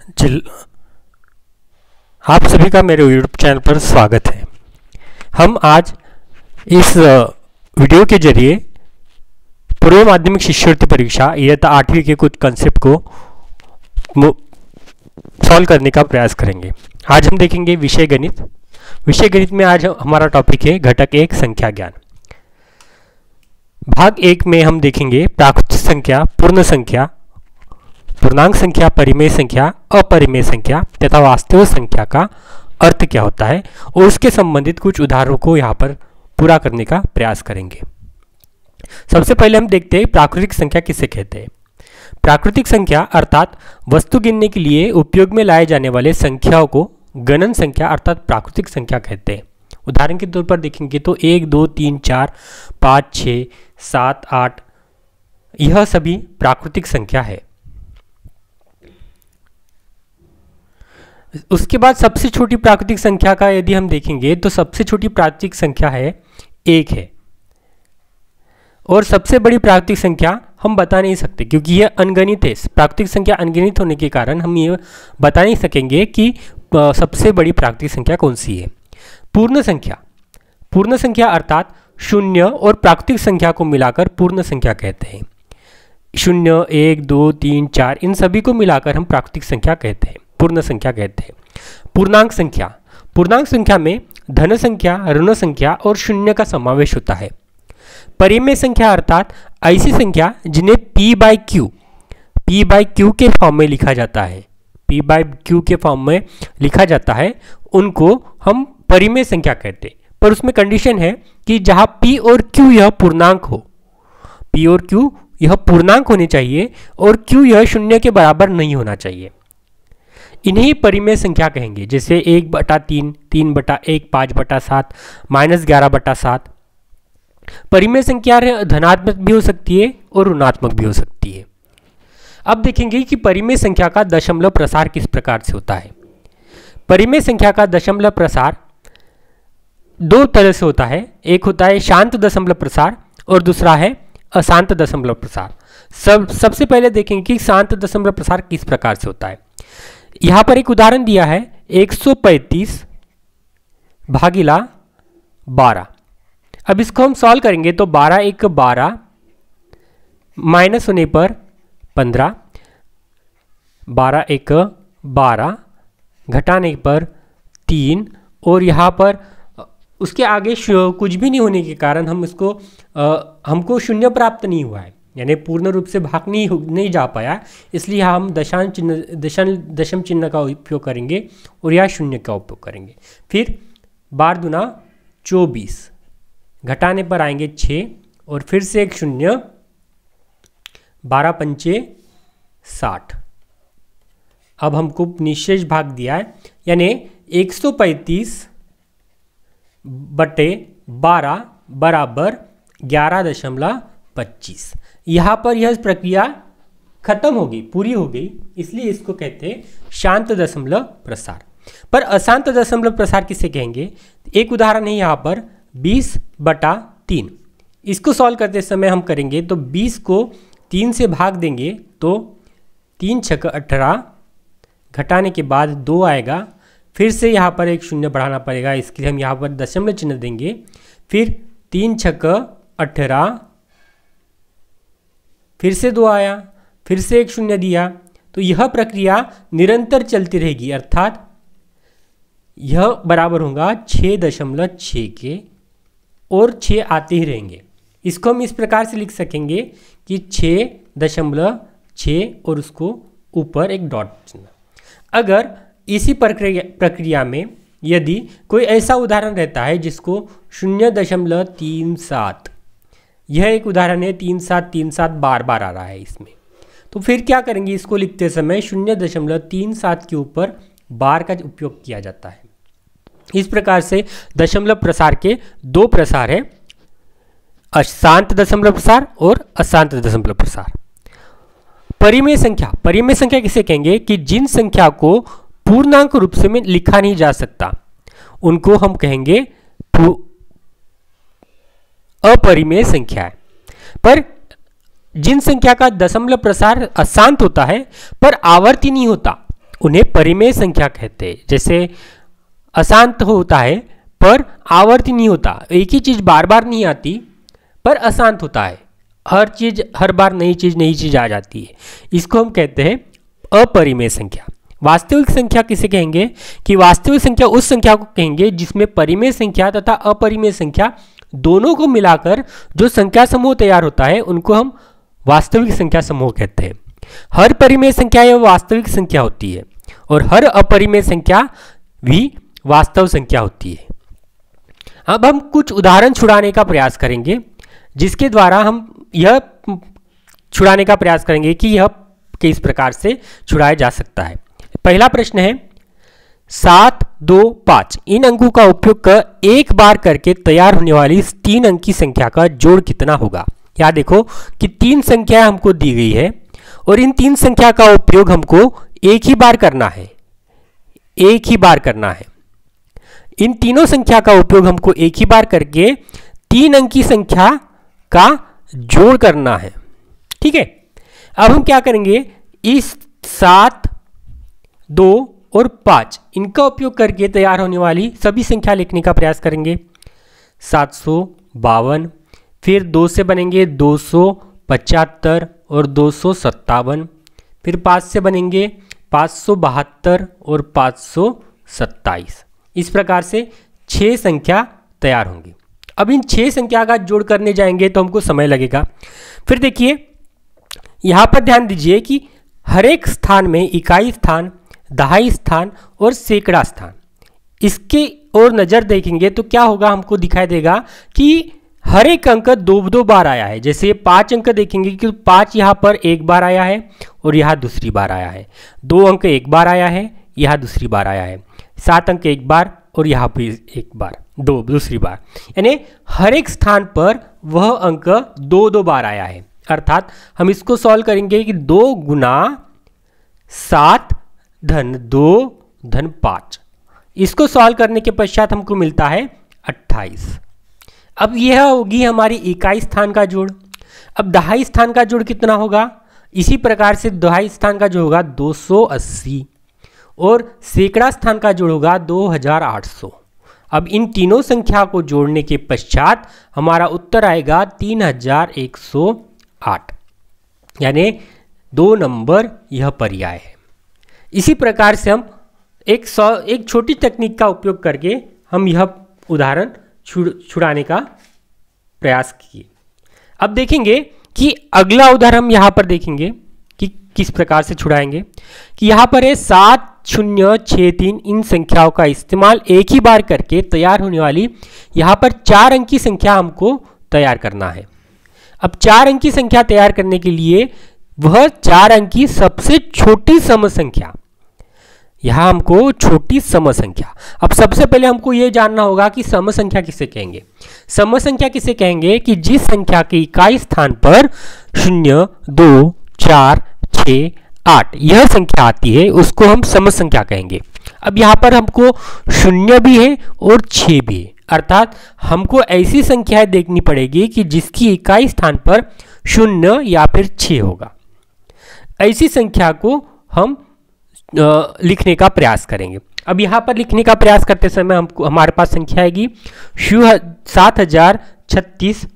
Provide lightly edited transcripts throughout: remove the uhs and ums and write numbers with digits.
Chill आप सभी का मेरे यूट्यूब चैनल पर स्वागत है। हम आज इस वीडियो के जरिए पूर्व माध्यमिक शिष्यवृत्ति परीक्षा इयत्ता 8वीं के कुछ कंसेप्ट को सॉल्व करने का प्रयास करेंगे। आज हम देखेंगे विषय गणित। विषय गणित में आज हमारा टॉपिक है घटक 1 संख्या ज्ञान। भाग 1 में हम देखेंगे प्राकृतिक संख्या, पूर्ण संख्या, पूर्णांक संख्या, परिमेय संख्या, अपरिमेय संख्या तथा वास्तविक संख्या का अर्थ क्या होता है और उसके संबंधित कुछ उदाहरणों को यहाँ पर पूरा करने का प्रयास करेंगे। सबसे पहले हम देखते हैं प्राकृतिक संख्या किसे कहते हैं। प्राकृतिक संख्या अर्थात वस्तु गिनने के लिए उपयोग में लाए जाने वाले संख्याओं को गणन संख्या अर्थात प्राकृतिक संख्या कहते हैं। उदाहरण के तौर पर देखेंगे तो 1, 2, 3, 4, 5, 6, 7, 8 यह सभी प्राकृतिक संख्या है। उसके बाद सबसे छोटी प्राकृतिक संख्या का यदि हम देखेंगे तो सबसे छोटी प्राकृतिक संख्या है 1 है और सबसे बड़ी प्राकृतिक संख्या हम बता नहीं सकते क्योंकि यह अनगिनत है। प्राकृतिक संख्या अनगिनत होने के कारण हम ये बता नहीं सकेंगे कि सबसे बड़ी प्राकृतिक संख्या कौन सी है। पूर्ण संख्या, पूर्ण संख्या अर्थात शून्य और प्राकृतिक संख्या को मिलाकर पूर्ण संख्या कहते हैं। 0, 1, 2, 3, 4 इन सभी को मिलाकर हम प्राकृतिक संख्या कहते हैं, पूर्ण संख्या कहते हैं। पूर्णांक संख्या, पूर्णांक संख्या में धन संख्या, ऋण संख्या और शून्य का समावेश होता है। परिमेय संख्या अर्थात ऐसी संख्या जिन्हें p बाई क्यू के फॉर्म में लिखा जाता है, p बाई क्यू के फॉर्म में लिखा जाता है, उनको हम परिमेय संख्या कहते हैं। पर उसमें कंडीशन है कि जहां p और q यह पूर्णांक हो, p और q यह पूर्णांक होने चाहिए और q यह शून्य के बराबर नहीं होना चाहिए। इन्हीं परिमेय संख्या कहेंगे, जैसे 1/3, 3/1, 5/7, -11/7। परिमेय संख्या धनात्मक भी हो सकती है और ऋणात्मक भी हो सकती है। अब देखेंगे कि परिमेय संख्या का दशमलव प्रसार किस प्रकार से होता है। परिमेय संख्या का दशमलव प्रसार दो तरह से होता है। एक होता है शांत दशमलव प्रसार और दूसरा है अशांत दशमलव प्रसार। सबसे पहले देखेंगे कि शांत दशमलव प्रसार किस प्रकार से होता है। यहाँ पर एक उदाहरण दिया है 135 भागिला 12। अब इसको हम सॉल्व करेंगे तो 12 1 12, माइनस होने पर 15, 12 1 12, घटाने पर 3 और यहाँ पर उसके आगे कुछ भी नहीं होने के कारण हम इसको हमको शून्य प्राप्त नहीं हुआ है, यानी पूर्ण रूप से भाग नहीं जा पाया, इसलिए हम दशम चिन्ह का उपयोग करेंगे और यह शून्य का उपयोग करेंगे। फिर 12 दूना 24, घटाने पर आएंगे 6 और फिर से एक शून्य, 12 पंचे 60। अब हमको निशेष भाग दिया है, यानी 135/12 बराबर 11.25। यहाँ पर यह प्रक्रिया खत्म हो गई, पूरी हो गई, इसलिए इसको कहते हैं शांत दशमलव प्रसार। पर अशांत दशमलव प्रसार किसे कहेंगे। एक उदाहरण है यहाँ पर 20/3। इसको सॉल्व करते समय हम करेंगे तो 20 को 3 से भाग देंगे तो 3 × 18, घटाने के बाद 2 आएगा, फिर से यहाँ पर एक शून्य बढ़ाना पड़ेगा, इसके लिए हम यहाँ पर दशमलव चिन्ह देंगे। फिर 3 × 18, फिर से 2 आया, फिर से एक शून्य दिया, तो यह प्रक्रिया निरंतर चलती रहेगी, अर्थात यह बराबर होगा 6.6 के और 6 आते ही रहेंगे। इसको हम इस प्रकार से लिख सकेंगे कि 6.6 और उसको ऊपर एक डॉट चिन्ह। अगर इसी प्रक्रिया में यदि कोई ऐसा उदाहरण रहता है जिसको 0.37, यह एक उदाहरण है 3737 बार आ रहा है इसमें, तो फिर क्या करेंगे, इसको लिखते समय 0.37 के ऊपर बार का उपयोग किया जाता है। इस प्रकार से दशमलव प्रसार के दो प्रसार है, अशांत दशमलव प्रसार और अशांत दशमलव प्रसार। परिमेय संख्या, परिमेय संख्या किसे कहेंगे कि जिन संख्या को पूर्णांक रूप से में लिखा नहीं जा सकता उनको हम कहेंगे अपरिमेय संख्या है। पर जिन संख्या का दशमलव प्रसार अशांत होता है पर आवर्ती नहीं होता, उन्हें परिमेय संख्या कहते हैं। जैसे अशांत होता है पर आवर्ती नहीं होता, एक ही चीज बार बार नहीं आती पर अशांत होता है, हर चीज हर बार नई चीज आ जाती है, इसको हम कहते हैं अपरिमेय संख्या। वास्तविक संख्या किसे कहेंगे कि वास्तविक संख्या उस संख्या को कहेंगे जिसमें परिमेय संख्या तथा अपरिमेय संख्या दोनों को मिलाकर जो संख्या समूह तैयार होता है उनको हम वास्तविक संख्या समूह कहते हैं। हर परिमेय संख्या यह वास्तविक संख्या होती है और हर अपरिमेय संख्या भी वास्तव संख्या होती है। अब हम कुछ उदाहरण छुड़ाने का प्रयास करेंगे जिसके द्वारा हम यह छुड़ाने का प्रयास करेंगे कि यह किस प्रकार से छुड़ाया जा सकता है। पहला प्रश्न है 7, 2, 5 इन अंकों का उपयोग कर एक बार करके तैयार होने वाली 3 अंक की संख्या का जोड़ कितना होगा। यहाँ देखो कि 3 संख्या हमको दी गई है और इन 3 संख्या का उपयोग हमको एक ही बार करना है, एक ही बार करना है। इन तीनों संख्या का उपयोग हमको एक ही बार करके 3 अंक की संख्या का जोड़ करना है। ठीक है, अब हम क्या करेंगे, इस 7, 2 और 5 इनका उपयोग करके तैयार होने वाली सभी संख्या लिखने का प्रयास करेंगे। 752, फिर 2 से बनेंगे 275 और 257, फिर 5 से बनेंगे 572 और 527। इस प्रकार से 6 संख्या तैयार होंगी। अब इन 6 संख्या का जोड़ करने जाएंगे तो हमको समय लगेगा। फिर देखिए यहाँ पर ध्यान दीजिए कि हर एक स्थान में इकाई स्थान, दहाई स्थान और सैकड़ा स्थान, इसके और नज़र देखेंगे तो क्या होगा, हमको दिखाई देगा कि हर एक अंक 2-2 बार आया है। जैसे 5 अंक देखेंगे कि 5 यहाँ पर एक बार आया है और यहाँ दूसरी बार आया है। 2 अंक एक बार आया है, यहाँ दूसरी बार आया है। 7 अंक एक बार और यहाँ भी एक बार, दूसरी बार, यानी हर एक स्थान पर वह अंक 2-2 बार आया है। अर्थात हम इसको सॉल्व करेंगे कि 2 गुना 7 धन 2 धन 5, इसको सॉल्व करने के पश्चात हमको मिलता है 28। अब यह होगी हमारी इकाई स्थान का जोड़। अब दहाई स्थान का जोड़ कितना होगा, इसी प्रकार से दहाई स्थान का जोड़ होगा 280 और सैकड़ा स्थान का जोड़ होगा 2800। अब इन तीनों संख्या को जोड़ने के पश्चात हमारा उत्तर आएगा 3108, यानी 2 नंबर यह पर्याय है। इसी प्रकार से हम एक छोटी तकनीक का उपयोग करके हम यह उदाहरण छुड़ाने का प्रयास किए। अब देखेंगे कि अगला उदाहरण हम यहाँ पर देखेंगे कि किस प्रकार से छुड़ाएंगे। कि यहाँ पर है 7063, इन संख्याओं का इस्तेमाल एक ही बार करके तैयार होने वाली यहाँ पर 4 अंक की संख्या हमको तैयार करना है। अब 4 अंक की संख्या तैयार करने के लिए वह 4 अंक की सबसे छोटी सम संख्या, यहाँ हमको छोटी सम संख्या। अब सबसे पहले हमको ये जानना होगा कि सम संख्या किसे कहेंगे। सम संख्या किसे कहेंगे कि जिस संख्या के इकाई स्थान पर 0, 2, 4, 6, 8 यह संख्या आती है उसको हम सम संख्या कहेंगे। अब यहाँ पर हमको 0 भी है और 6 भी है, अर्थात हमको ऐसी संख्याएं देखनी पड़ेगी कि जिसकी इकाई स्थान पर 0 या फिर 6 होगा। ऐसी संख्या को हम लिखने का प्रयास करेंगे। अब यहाँ पर लिखने का प्रयास करते समय हमको हमारे पास संख्या आएगी 7036,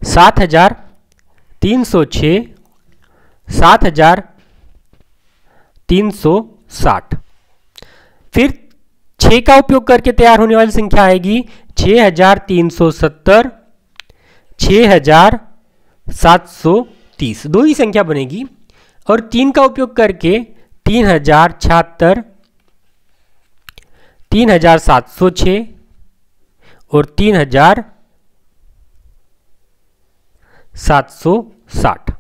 7306, 7360। फिर 6 का उपयोग करके तैयार होने वाली संख्या आएगी 6370, 6730, 2 ही संख्या बनेगी। और 3 का उपयोग करके 3076, 3706 और 3760।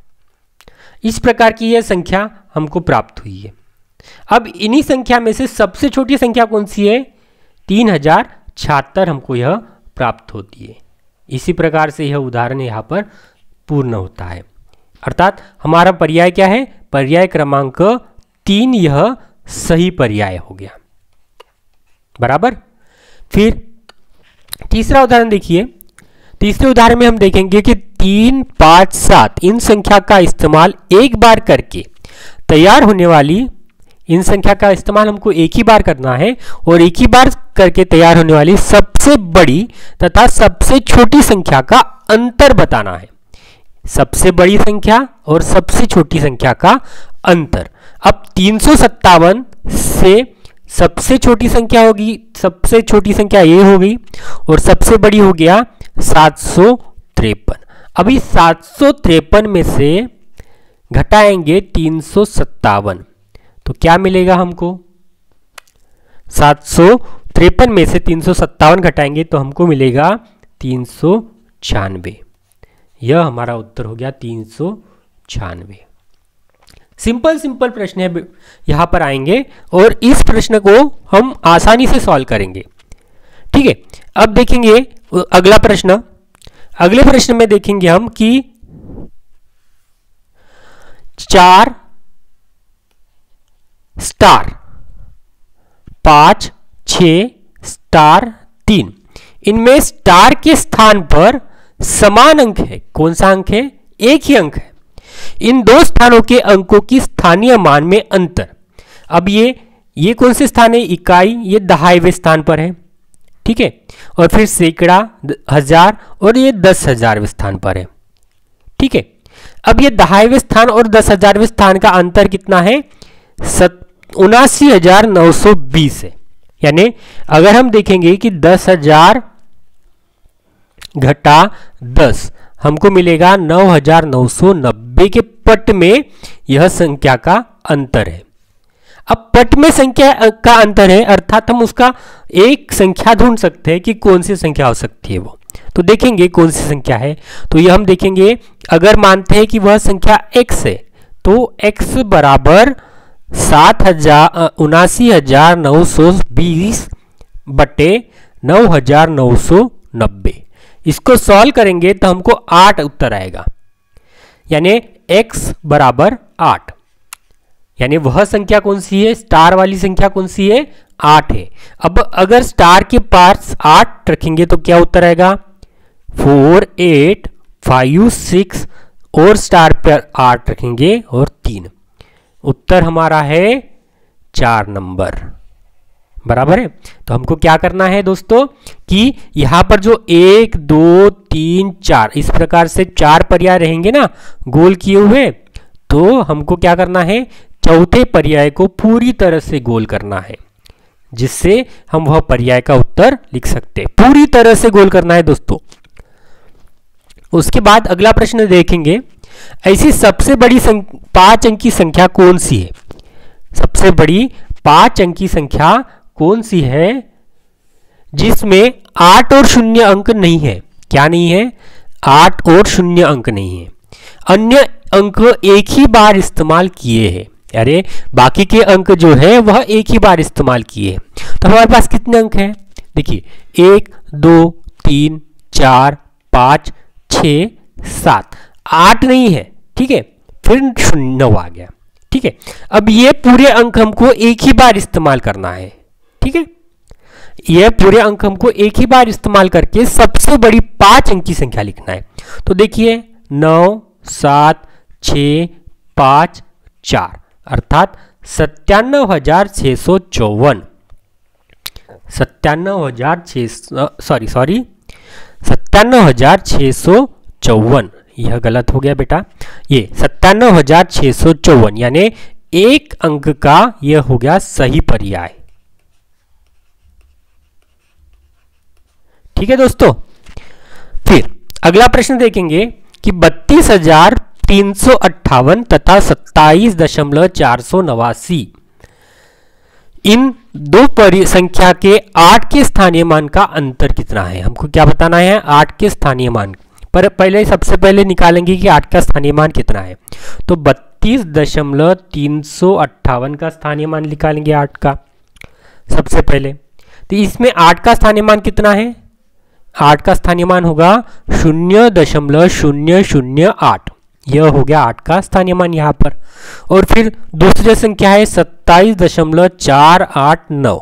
इस प्रकार की यह संख्या हमको प्राप्त हुई है। अब इन्हीं संख्या में से सबसे छोटी संख्या कौन सी है, 3076 हमको यह प्राप्त होती है। इसी प्रकार से यह उदाहरण यहाँ पर पूर्ण होता है। अर्थात हमारा पर्याय क्या है, पर्याय क्रमांक 3 यह सही पर्याय हो गया। बराबर। फिर तीसरा उदाहरण देखिए। तीसरे उदाहरण में हम देखेंगे कि 3, 5, 7 इन संख्या का इस्तेमाल एक बार करके तैयार होने वाली इन संख्या का इस्तेमाल हमको एक ही बार करना है और एक ही बार करके तैयार होने वाली सबसे बड़ी तथा सबसे छोटी संख्या का अंतर बताना है। सबसे बड़ी संख्या और सबसे छोटी संख्या का अंतर। अब 357 से सबसे छोटी संख्या होगी, सबसे छोटी संख्या ये होगी और सबसे बड़ी हो गया 753। अभी 753 में से घटाएंगे 357 तो क्या मिलेगा हमको? 753 में से 357 घटाएंगे तो हमको मिलेगा 396। यह हमारा उत्तर हो गया 396। सिंपल सिंपल प्रश्न है, यहां पर आएंगे और इस प्रश्न को हम आसानी से सॉल्व करेंगे। ठीक है, अब देखेंगे अगला प्रश्न। अगले प्रश्न में देखेंगे हम कि 4 स्टार 5 6 स्टार 3, इनमें स्टार के स्थान पर समान अंक है। कौन सा अंक है? एक ही अंक है। इन दो स्थानों के अंकों की स्थानीय मान में अंतर। अब ये कौन से स्थान है? इकाई, ये दहाईवें स्थान पर है। ठीक है, और फिर सैकड़ा, हजार और ये 10,000वें स्थान पर है। ठीक है, अब ये दहाईवें स्थान और 10,000वें स्थान का अंतर कितना है? 79,920 है। यानी अगर हम देखेंगे कि 10,000 घटा 10 हमको मिलेगा 9,990 के पट में यह संख्या का अंतर है। अब पट में संख्या का अंतर है अर्थात हम उसका एक संख्या ढूंढ सकते हैं कि कौन सी संख्या हो सकती है वो। तो देखेंगे कौन सी संख्या है। तो ये हम देखेंगे, अगर मानते हैं कि वह संख्या x है तो x बराबर 79,920 बटे 9,990। इसको सॉल्व करेंगे तो हमको 8 उत्तर आएगा, यानी x बराबर 8। यानी वह संख्या कौन सी है? स्टार वाली संख्या कौन सी है? 8 है। अब अगर स्टार के पास 8 रखेंगे तो क्या उत्तर आएगा? 4 8 5 6 और स्टार पर 8 रखेंगे और 3। उत्तर हमारा है 4 नंबर। बराबर है। तो हमको क्या करना है दोस्तों कि यहां पर जो 1 2 3 4 इस प्रकार से 4 पर्याय रहेंगे ना गोल किए हुए, तो हमको क्या करना है? चौथे पर्याय को पूरी तरह से गोल करना है, जिससे हम वह पर्याय का उत्तर लिख सकते हैं। पूरी तरह से गोल करना है दोस्तों। उसके बाद अगला प्रश्न देखेंगे, ऐसी सबसे बड़ी 5 अंकी संख्या कौन सी है? सबसे बड़ी 5 अंकी संख्या कौन सी है जिसमें 8 और 0 अंक नहीं है? क्या नहीं है? 8 और 0 अंक नहीं है। अन्य अंक एक ही बार इस्तेमाल किए हैं। अरे बाकी के अंक जो है वह एक ही बार इस्तेमाल किए हैं। तो हमारे पास कितने अंक हैं? देखिए 1 2 3 4 5 6 7 8 नहीं है। ठीक है, फिर 0 आ गया। ठीक है, अब ये पूरे अंक हमको एक ही बार इस्तेमाल करना है। ठीक है, यह पूरे अंक हमको एक ही बार इस्तेमाल करके सबसे बड़ी 5 अंकी संख्या लिखना है। तो देखिए 9 7 6 5 4 अर्थात 97,654 97,654 यह गलत हो गया बेटा। ये 97,654 यानी एक अंक का यह हो गया सही पर्याय। ठीक है दोस्तों, फिर अगला प्रश्न देखेंगे कि 32,358 तथा 27,489 इन दो संख्या के 8 के स्थानीय मान का अंतर कितना है? हमको क्या बताना है? 8 के स्थानीय मान पर पहले सबसे पहले निकालेंगे कि 8 का स्थानीय मान कितना है। तो 32,358 का स्थानीय मान निकालेंगे 8 का सबसे पहले। तो इसमें 8 का स्थानीय मान कितना है? 8 का स्थानीय मान होगा 0.008। यह हो गया 8 का स्थानीय मान यहाँ पर। और फिर दूसरी संख्या है 27,489।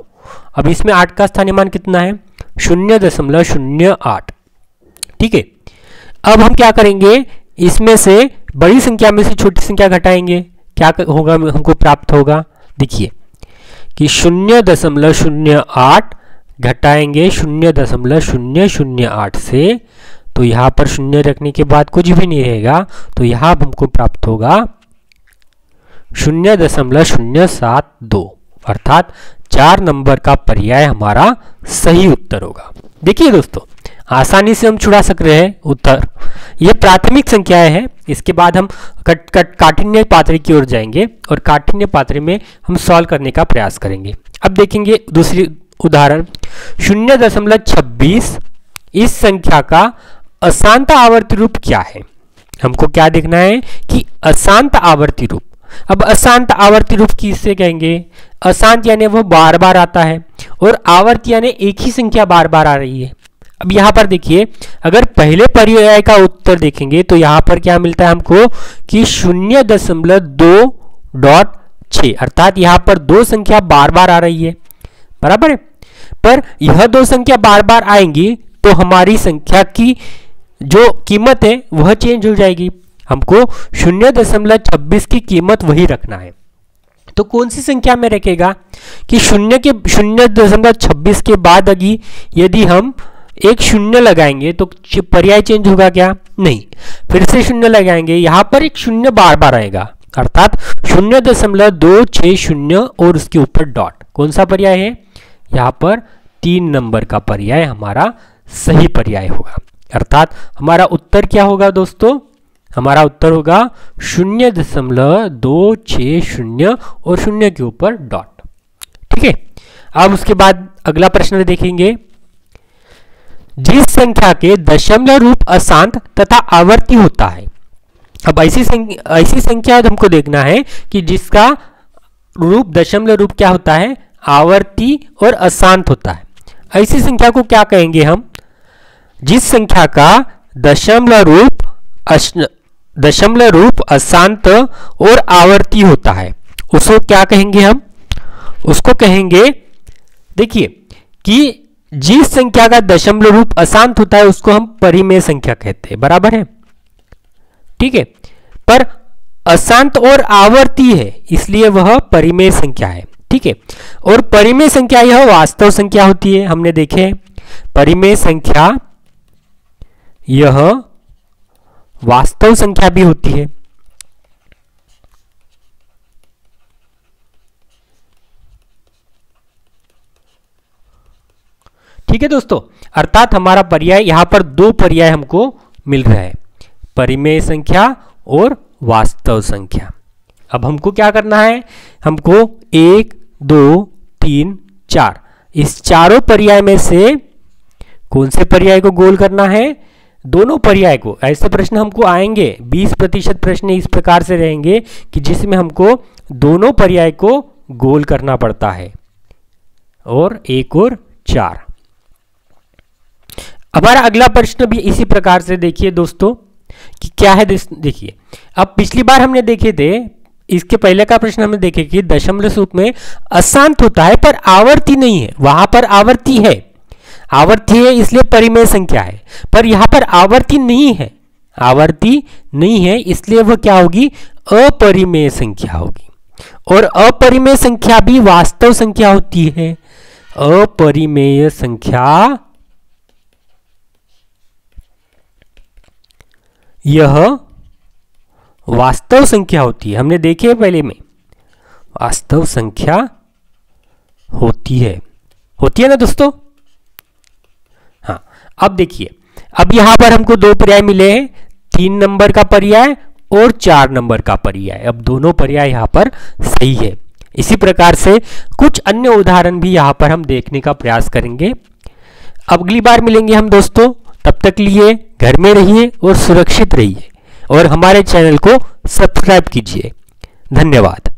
अब इसमें 8 का स्थानीय मान कितना है? 0.08। ठीक है, अब हम क्या करेंगे? इसमें से बड़ी संख्या में से छोटी संख्या घटाएंगे। क्या होगा? हमको प्राप्त होगा देखिए कि 0.08 घटाएंगे 0.008 से, तो यहाँ पर शून्य रखने के बाद कुछ भी नहीं रहेगा, तो यहाँ हमको प्राप्त होगा 0.072, अर्थात 4 नंबर का पर्याय हमारा सही उत्तर होगा। देखिए दोस्तों, आसानी से हम छुड़ा सक रहे हैं उत्तर। ये प्राथमिक संख्याएं हैं। इसके बाद हम काठिन्य पात्र की ओर जाएंगे और काठिन्य पात्र में हम सॉल्व करने का प्रयास करेंगे। अब देखेंगे दूसरी उदाहरण 0.26। इस संख्या का अशांत आवर्ती रूप क्या है? हमको क्या देखना है कि अशांत आवर्ती रूप। अब अशांत आवर्ती रूप किससे कहेंगे? अशांत यानी वो बार बार आता है और आवर्ती यानी एक ही संख्या बार बार आ रही है। अब यहाँ पर देखिए, अगर पहले पर्याय का उत्तर देखेंगे तो यहाँ पर क्या मिलता है हमको कि 0.2.6, अर्थात यहाँ पर दो संख्या बार बार आ रही है, बराबर है। पर यह दो संख्या बार बार आएंगी तो हमारी संख्या की जो कीमत है वह चेंज हो जाएगी। हमको 0.26 की कीमत वही रखना है। तो कौन सी संख्या में रखेगा कि 0.26 के बाद यदि हम एक शून्य लगाएंगे तो पर्याय चेंज होगा क्या? नहीं। फिर से शून्य लगाएंगे, यहां पर एक शून्य बार बार आएगा, अर्थात 0.260 और उसके ऊपर डॉट। कौन सा पर्याय है? यहां पर 3 नंबर का पर्याय हमारा सही पर्याय होगा। अर्थात हमारा उत्तर क्या होगा दोस्तों? हमारा उत्तर होगा 0.260 और 0 के ऊपर डॉट। ठीक है। अब उसके बाद अगला प्रश्न देखेंगे। जिस संख्या के दशमलव रूप अशांत तथा आवर्ती होता है। अब ऐसी संख्या हमको देखना है कि जिसका रूप दशमलव रूप क्या होता है? आवर्ती और अशांत होता है। ऐसी संख्या को क्या कहेंगे हम? जिस संख्या का दशमलव रूप अशांत और आवर्ती होता है उसको क्या कहेंगे हम? उसको कहेंगे, देखिए कि जिस संख्या का दशमलव रूप अशांत होता है उसको हम परिमेय संख्या कहते हैं, बराबर है। ठीक है। पर अशांत और आवर्ती है इसलिए वह परिमेय संख्या है। ठीक है। और परिमेय संख्या यह वास्तव संख्या होती है, हमने देखे परिमेय संख्या यह वास्तव संख्या भी होती है। ठीक है दोस्तों, अर्थात हमारा पर्याय यहां पर दो पर्याय हमको मिल रहा है, परिमेय संख्या और वास्तव संख्या। अब हमको क्या करना है? हमको 1, 2, 3, 4 इस चारों पर्याय में से कौन से पर्याय को गोल करना है? दोनों पर्याय को। ऐसे प्रश्न हमको आएंगे, 20% प्रश्न इस प्रकार से रहेंगे कि जिसमें हमको दोनों पर्याय को गोल करना पड़ता है, और 1 और 4। हमारा अगला प्रश्न भी इसी प्रकार से देखिए दोस्तों कि क्या है। देखिए, अब पिछली बार हमने देखे थे, इसके पहले का प्रश्न हमने देखे कि दशमलव रूप में अशांत होता है पर आवर्ती नहीं है। वहां पर आवर्ती है, आवर्ती है इसलिए परिमेय संख्या है, पर यहां पर आवर्ती नहीं है, आवर्ती नहीं है इसलिए वह क्या होगी? अपरिमेय संख्या होगी। और अपरिमेय संख्या भी वास्तव संख्या होती है। अपरिमेय संख्या यह वास्तव संख्या होती है, हमने देखे पहले में, वास्तव संख्या होती है ना दोस्तों। हाँ, अब देखिए, अब यहां पर हमको दो पर्याय मिले हैं, 3 नंबर का पर्याय और 4 नंबर का पर्याय। अब दोनों पर्याय यहां पर सही है। इसी प्रकार से कुछ अन्य उदाहरण भी यहां पर हम देखने का प्रयास करेंगे। अगली बार मिलेंगे हम दोस्तों, तब तक लिए घर में रहिए और सुरक्षित रहिए और हमारे चैनल को सब्सक्राइब कीजिए। धन्यवाद।